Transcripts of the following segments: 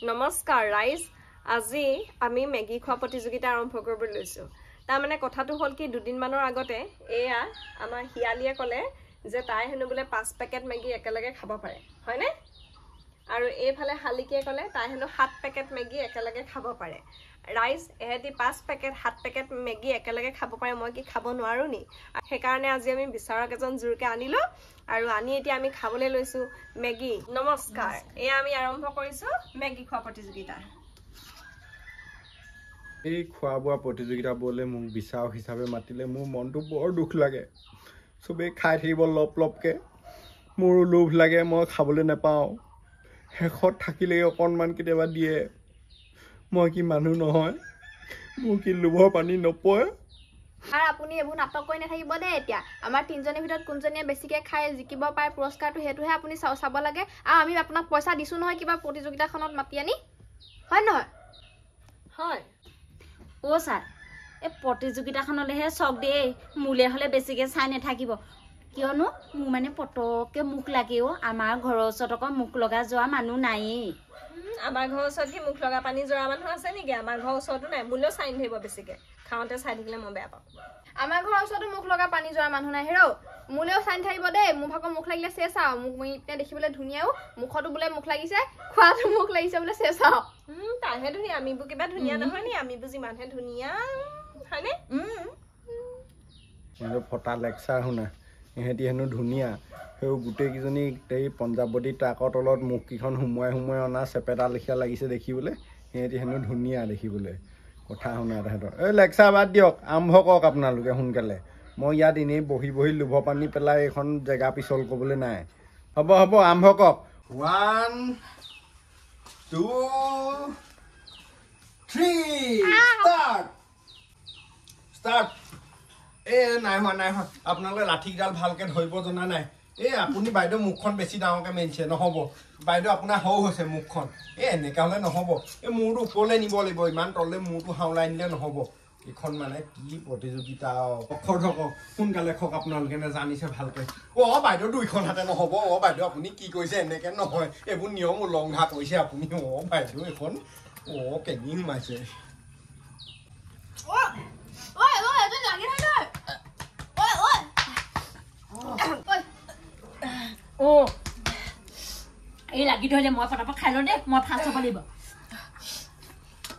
নমস্কাৰ ৰাইজ আজি আমি মেগী খোৱা প্ৰতিযোগিতা আৰম্ভ কৰিব লৈছো তাৰ মানে কথাটো হল কি দুদিন মানৰ আগতে এয়া আমাৰ হিয়ালিয়ে কলে যে তাই হেনু বলে 5 পেকেট মেগী একেলগে খাব পাৰে হয়নে আৰু এইফালে হালিকে কলে তাই হেনু 7 পেকেট মেগী একেলগে খাব পাৰে ৰাইজ এহেতি 5 পেকেট 7 পেকেট মেগী একেলগে খাব পাৰে মই কি খাব নোৱাৰো নি হেকাৰণে আজি আমি বিচাৰক এজন জুৰকে আনিলো আৰু আনি এতিয়া আমি খাবলৈ লৈছো মেগী নমস্কাৰ এয়া আমি আৰম্ভ কৰিছো মেগী খোৱা প্ৰতিযোগিতা এই খোৱা বোৱা প্ৰতিযোগিতা বলে মোক বিচাৰক হিচাপে মাতিলে মোৰ মনটো বৰ দুখ লাগে সবে খাই থাকিব লপ লপকে মোৰ লোভ লাগে মই খাবলৈ নাপাওঁ হেখত থাকিলে অকণমান কেতিয়াবা দিয়ে মই কি মানুহ নহয় মোৰ কি লোভৰ পানী নপয় আৰ আপুনি এবু নাটক কই নাথাকিব দে এতিয়া আমাৰ তিনজনেৰ ভিতৰত কোনজনিয়ে বেছিকে খাই জিকিব পায় পুৰস্কাৰটো হেতুহে আপুনি চাব লাগে আৰু আমি আপোনাক পইচা দিছো নহয় কিবা প্ৰতিযোগিতাখনত মাতি আনি হয় নহয় হয় ও স্যাৰ এ প্ৰতিযোগিতাখনলেহে চক দে মুলে হলে বেছিকে চাই নাথাকিব কিয়নো মু মানে পটকে মুখ লাগেও আমাৰ ঘৰৰ ওচৰতক মুখ লগা যোৱা মানুহ নাই আমাৰ ঘৰৰ ওচৰত কি মুখ লগা পানী জৰা মানুহ আছে নেকি আমাৰ ঘৰৰ ওচৰতো নাই মুলেও চাই নিব বেছিকে খাওঁতে চাই থাকিলে মই বেয়া পাওঁ আমাৰ ঘৰৰ ওচৰতো মুখ লগা পানী জৰা মানুহ নাই হেৰৌ মুলেও চাই থাকিব দে মোৰ ভাগৰ মুখ লাগিলে চেচাও মুখ ইতে দেখিবলৈ ধুনিয়াও মুখতো বুলে মুখ লাগিছে খোৱাটো মুখ লাগিছে বুলে চেচাও তাইহে ধুনিয়া আমি বু কিবা ধুনিয়া নহয় নি আমি বুজি মানুহে ধুনিয়া হয়নে ফটা লেকচাৰ শুনা এহেঁতি হেনো ধুনীয়া সেই গোটেইকেইজনী এই পঞ্জাৱতী ট্ৰাকৰ তলত মুখকেইখন সোমোৱাই অনা চেপেটা লেখীয়া লাগিছে দেখিবলৈ সিহঁতি হেনো ধুনীয়া দেখিবলৈ কথা শুনা তাহাঁতৰ এই লেকচাৰ বাদ দিয়ক আৰম্ভ কৰক আপোনালোকে সোনকালে মই ইয়াত এনেই বহি লোভ পানী পেলাই এইখন জেগা পিছল কৰিবলৈ নাই হ'ব আৰম্ভ কৰক 1 2 3 ষ্টাৰ্ট এ নাই হোৱা আপোনালোকে লাঠিডাল ভালকে ধৰিব জনা নাই এই আপুনি বাইদেউ মুখখন বেছি ডাঙৰকে মেলিছে নহ'ব বাইদেউ আপোনাৰ সৰু হৈছে মুখখন এনেকা হ'লে নহ'ব এই মূৰটো ওপৰলৈ নিব লাগিব ইমান তললৈ মূৰটো হাওলাই নিলে নহ'ব এইখন মানে কি প্ৰতিযোগিতা অক্ষৰ ধৰক সোনকালে খক আপোনালোকে জানিছে ভালকে বাইদেউ দুইখন হাতে নহ'ব বাইদেউ আপুনি কি কৰিছে এনেকে নহয় এইবোৰ নিয়ম উলংঘা কৰিছে আপুনি বাইদেউ এইখন কেনি সোমাইছে এই লাগি ধৰিলে মই পটাপট খাই লওঁ দে মই ফাৰ্ষ্ট হ'ব লাগিব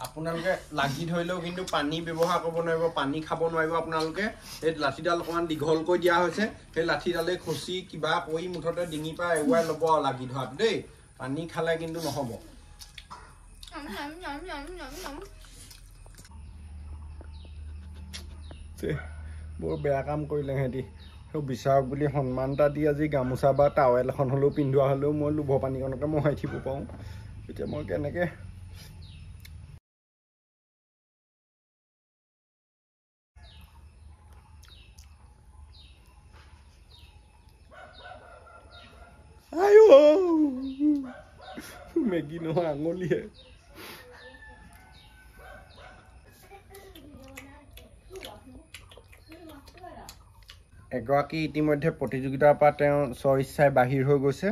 আপোনালোকে লাগি ধৰিলেও কিন্তু পানী ব্যৱহাৰ কৰিব নোৱাৰিব পানী খাব নোৱাৰিব আপোনালোকে এই লাঠিডাল অকণমান দীঘলকৈ দিয়া হৈছে সেই লাঠিডালে খচি কিবা কৰি মুঠতে ডিঙি পৰা এৰুৱাই ল'ব লাগি ধৰাটো দেই পানী খালে কিন্তু নহ'ব বৰ বেয়া কাম কৰিলে সিহঁতি বিচাৰক বুলি সন্মান এটা দি আজি গামোচা বা টাৱেল এখন হ'লেও পিন্ধোৱা হ'লেও মই লোভ পানীকণকে মহাই থিব পাৰোঁ এতিয়া মই কেনেকৈ মেগী নহয় আঙুলিহে এগৰাকী ইতিমধ্যে প্ৰতিযোগিতাৰ পৰা তেওঁ স্বইচ্ছাই বাহিৰ হৈ গৈছে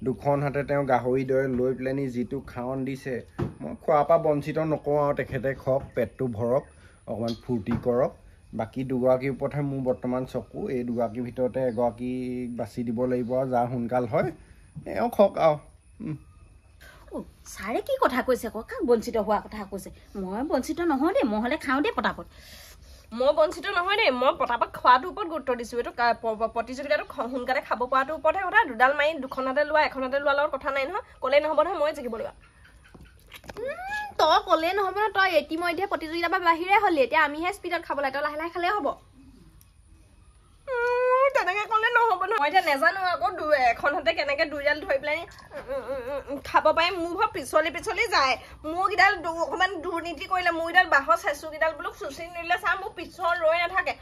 দুখন হাতে তেওঁ গাহৰি দৰে লৈ পেলানি যিটো খাৱন দিছে মই খোৱাৰ পৰা বঞ্চিত নকৰোঁ আৰু তেখেতে খওক পেটটো ভৰক অকণমান ফূৰ্তি কৰক বাকী দুগৰাকীৰ ওপৰতহে মোৰ বৰ্তমান চকু এই দুগৰাকীৰ ভিতৰতে এগৰাকীক বাছি দিব লাগিব আৰু যাৰ সোনকাল হয় এওঁ খওক আৰু ছাৰে কি কথা কৈছে আকৌ কাক বঞ্চিত হোৱা কথা কৈছে মই বঞ্চিত নহয় দেই মই হ'লে খাওঁ দেই পটাপট মই বঞ্চিত নহয় দেই মই পটাপট খোৱাটোৰ ওপৰত গুৰুত্ব দিছোঁ এইটো প্ৰতিযোগিতাটো সোনকালে খাব পৰাটোৰ ওপৰতহে কথা দুডাল মাৰি দুখনতে লোৱা এখনতে লোৱাৰ লগত কথা নাই নহয় ক'লেই নহ'ব নহয় মই জিকিব লাগিব তই ক'লেই নহ'ব ন তই ইতিমধ্যে প্ৰতিযোগিতাৰ পৰা বাহিৰে হ'লি এতিয়া আমিহে স্পীডত খাব লাগে তই লাহে লাহে খালেই হ'ব তেনেকে ক'লে নহ'ব নহয় মই এতিয়া নাজানো আকৌ এখন হাতে কেনেকে দুইডাল ধৰি পেলাই খাব পাৰিম মোৰ ঘৰ পিছলি যায় মোৰকেইডাল অকণমান দুৰ্নীতি কৰিলে মোৰকেইডাল বাঁহৰ চেঁচুকেইডাল বোলো চুচি নিলে চা মোৰ পিছৰ ৰৈ নাথাকে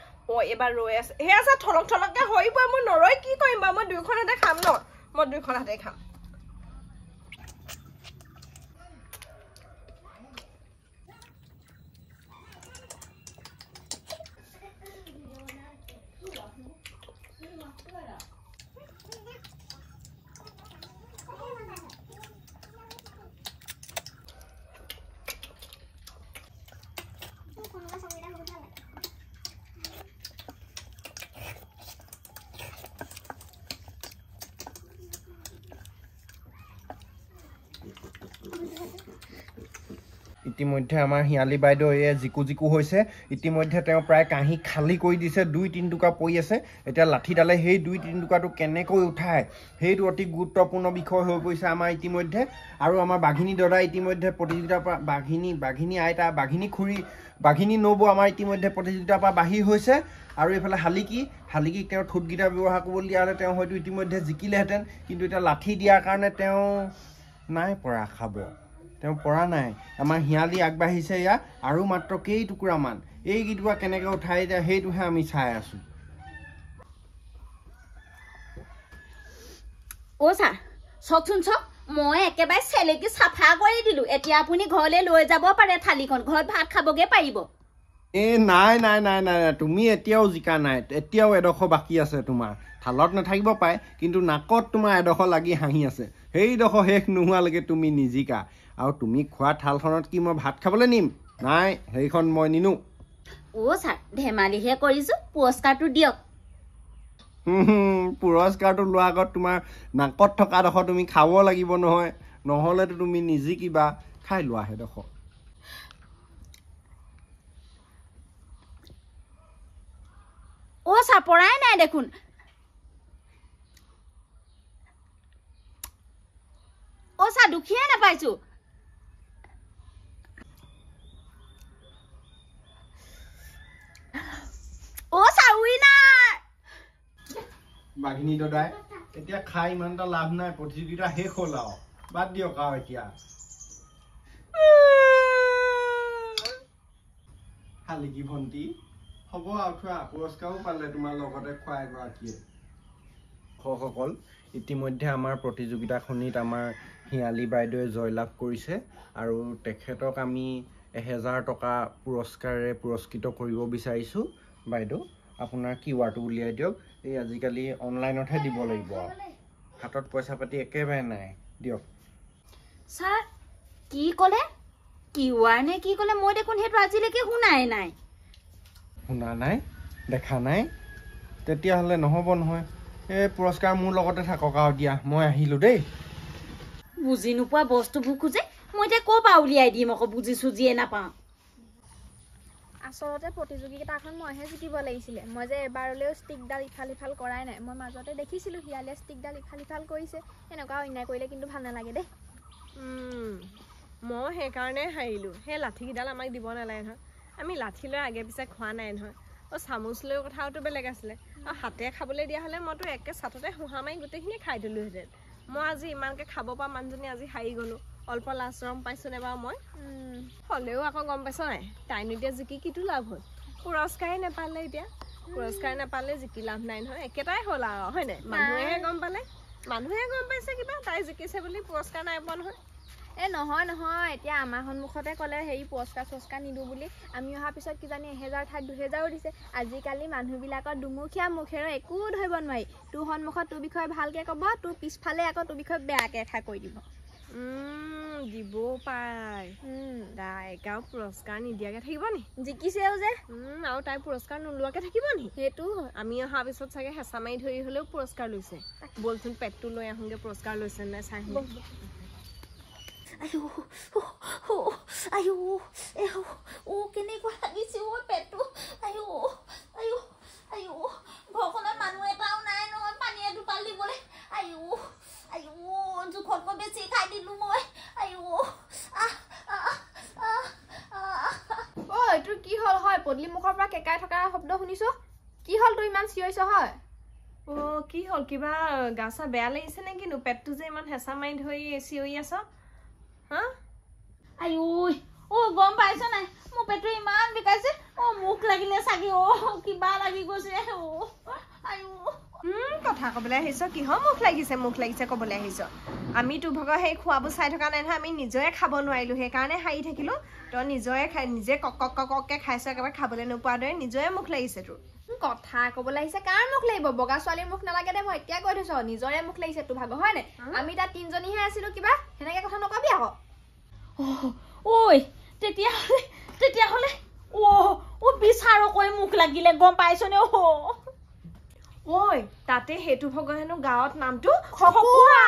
এইবাৰ ৰৈ আছে সেয়া চা থলককে সৰিবই মই নৰৈ কি কৰিম বাৰু মই দুইখন হাতে খাম ন মই দুইখন হাতে খাম ইতিমধ্যে আমাৰ হিয়ালি বাইদেউ এই জিকু হৈছে ইতিমধ্যে তেওঁ প্ৰায় কাঁহী খালী কৰি দিছে 2-3 টুকা পৰি আছে এতিয়া লাঠিডালে সেই 2-3 টুকাটো কেনেকৈ উঠায় সেইটো অতি গুৰুত্বপূৰ্ণ বিষয় হৈ পৰিছে আমাৰ ইতিমধ্যে আৰু আমাৰ বাঘিনী দদা ইতিমধ্যে প্ৰতিযোগিতাৰ পৰা বাঘিনী আইতা বাঘিনী খুৰী বাঘিনী নবৌ আমাৰ ইতিমধ্যে প্ৰতিযোগিতাৰ পৰা বাহিৰ হৈছে আৰু এইফালে হালিকি তেওঁ ঠোঁটগিটা ব্যৱহাৰ কৰিবলৈ দিয়া হ'লে তেওঁ হয়তো ইতিমধ্যে জিকিলেহেঁতেন কিন্তু এতিয়া লাঠি দিয়াৰ কাৰণে তেওঁ নাই পৰা খাব তেওঁ পৰা নাই আমাৰ হিয়ালি আগবাঢ়িছে ইয়া আৰু মাত্ৰ কেই টুকুৰামান এই গিটুৱা কেনেকৈ উঠাই যায় সেইটোহে আমি চাই আছোঁ ছাৰ চাওকচোন চাওক মই একেবাৰে চেলেকি চাফা কৰি দিলোঁ এতিয়া আপুনি ঘৰলৈ লৈ যাব পাৰে থালিখন ঘৰত ভাত খাবগৈ পাৰিব নাই তুমি এতিয়াও জিকা নাই এতিয়াও এডোখৰ বাকী আছে তোমাৰ থালত নাথাকিব পাৰে কিন্তু নাকত তোমাৰ এডোখৰ লাগি হাঁহি আছে সেইডোখৰ শেষ নোহোৱালৈকে তুমি নিজিকা আৰু তুমি খোৱা থালখনত কি মই ভাত খাবলৈ নিম নাই সেইখন মই নিনো ছাৰ ধেমালিহে কৰিছোঁ পুৰস্কাৰটো দিয়ক পুৰস্কাৰটো লোৱাৰ আগত তোমাৰ নাকত থকাডোখৰ তুমি খাব লাগিব নহয় নহ'লেতো তুমি নিজিকিবা খাই লোৱা সেইডোখৰ ছাৰ পৰাই নাই দেখোন ছাৰ দুখিয়াই নাপাইছোঁ ছাৰ উইনাৰ বাঘিনী দদাই এতিয়া খাই ইমান এটা লাভ নাই প্ৰতিযোগিতা শেষ হ'ল আৰু বাদ দিয়ক আৰু এতিয়া হালিকি ভণ্টি হ'ব আৰু থোৱা পুৰস্কাৰো পালে তোমাৰ লগতে খোৱা এগৰাকীয়ে সকল ইতিমধ্যে আমাৰ প্ৰতিযোগিতাখনিত আমাৰ হিয়ালি বাইদেৱে জয়লাভ কৰিছে আৰু তেখেতক আমি 1000 টকা পুৰস্কাৰেৰে পুৰস্কৃত কৰিব বিচাৰিছোঁ বাইদেউ আপোনাৰ কিউআৰটো উলিয়াই দিয়ক এই আজিকালি অনলাইনতহে দিব লাগিব হাতত পইচা পাতি একেবাৰে নাই দিয়ক ছাৰ কি ক'লে কিউআৰ নে কি ক'লে মই দেখোন সেইটো আজিলৈকে শুনাই নাই শুনা নাই দেখা নাই তেতিয়াহ'লে নহ'ব নহয় এই পুৰস্কাৰ মোৰ লগতে থাকক আৰু দিয়া মই আহিলোঁ দেই বুজি নোপোৱা বস্তুবোৰ খোজে মই এতিয়া ক'ৰ পৰা উলিয়াই দিম আকৌ বুজি চুজিয়ে নাপাওঁ আচলতে প্ৰতিযোগিতাখন মইহে জিকিব লাগিছিলে মই যে এবাৰলৈও ষ্টিকডাল ইফাল সিফাল কৰাই নাই মই মাজতে দেখিছিলোঁ হিয়ালিয়ে ষ্টিকডাল ইফাল সিফাল কৰিছে এনেকুৱা অন্যায় কৰিলে কিন্তু ভাল নালাগে দেই মই সেইকাৰণে হাৰিলোঁ সেই লাঠিকেইডাল আমাক দিব নালাগে নহয় আমি লাঠি লৈ আগে পিছে খোৱা নাই নহয় চামুচ লৈ কথাটো বেলেগ আছিলে আৰু হাতে খাবলৈ দিয়া হ'লে মইতো একে চাটতে হুহা মাৰি গোটেইখিনি খাই দিলোঁহেঁতেন মই আজি ইমানকৈ খাব পৰা মানুহজনী আজি হাৰি গ'লোঁ অল্প লাজ ৰম পাইছোঁ নে বাৰু মই হ'লেও আকৌ গম পাইছ নাই তাইনো এতিয়া জিকি কিটো লাভ হ'ল পুৰস্কাৰে নাপালে এতিয়া পুৰস্কাৰ নাপালে জিকি লাভ নাই নহয় একেটাই হ'ল আৰু হয়নে মানুহেহে গম পাইছে কিবা তাই জিকিছে বুলি পুৰস্কাৰ নাই পোৱা নহয় নহয় এতিয়া আমাৰ সন্মুখতে ক'লে হেৰি পুৰস্কাৰ নিদিওঁ বুলি আমি অহাৰ পিছত কিজানি 1000 ঠাইত 2000ও দিছে আজিকালি মানুহবিলাকৰ দুমুখীয়া মুখেৰে একো ধৰিব নোৱাৰি তোৰ সন্মুখত তোৰ বিষয়ে ভালকৈ ক'ব তোৰ পিছফালে আকৌ তোৰ বিষয়ে বেয়াকৈ এষাৰ কৈ দিব দিবও পায় তাইকাও পুৰস্কাৰ নিদিয়াকৈ থাকিব নি জিকিছেও যে আৰু তাই পুৰস্কাৰ নোলোৱাকৈ থাকিব নি সেইটো আমি অহাৰ পিছত চাগে হেঁচা মাৰি ধৰি হ'লেও পুৰস্কাৰ লৈছে বলচোন পেটটো লৈ আহোঁগৈ পুৰস্কাৰ লৈছে নাই চাই কেনেকুৱা লাগিছে পেটটো ঘৰখনত মানুহ এটাও নাই নহয় পানী এটোপাল দিবলৈ জোখতকৈ বেছি খাই দিলো মই তোৰ কি হ'ল হয় পদূলি মুখৰ পৰা কেকাই থকা শব্দ শুনিছো কি হ'ল তোৰ ইমান চিঞৰিছ হয় কি হ'ল কিবা গা চা বেয়া লাগিছে নে কিনো পেটটো যে ইমান হেঁচা মাৰি ধৰি চিঞৰি আছ গম পাইছ নাই মোৰ পেটটো ইমান বিষাইছে মুখ লাগিলে চাগে কিবা লাগি গৈছে কথা ক'বলৈ আহিছ কিহৰ মুখ লাগিছে ক'বলৈ আহিছ আমি তোৰ ভাগৰ সেই খোৱাবোৰ চাই থকা নাই নহয় আমি নিজৰে খাব নোৱাৰিলোঁ সেইকাৰণে হাৰি থাকিলোঁ তই নিজে কককৈ খাইছ একেবাৰে খাবলৈ নোপোৱাৰ দৰে নিজৰে মুখ লাগিছে তোৰ কথা ক'বলৈ আহিছে কাৰ মুখ লাগিব বগা ছোৱালীৰ মুখ নালাগে দে মই এতিয়া কৈ থৈছ নিজৰে মুখ লাগিছে তোৰ ভাগৰ হয় নাই আমি তাত 3জনীহে আছিলোঁ কিবা সেনেকৈ কথা নকবি আকৌ তেতিয়াহ'লে বিচাৰকৈ মুখ লাগিলে গম পাইছনে তাতে সেইটো ভগৰ হেনো গাঁৱত নামটো খকুৱা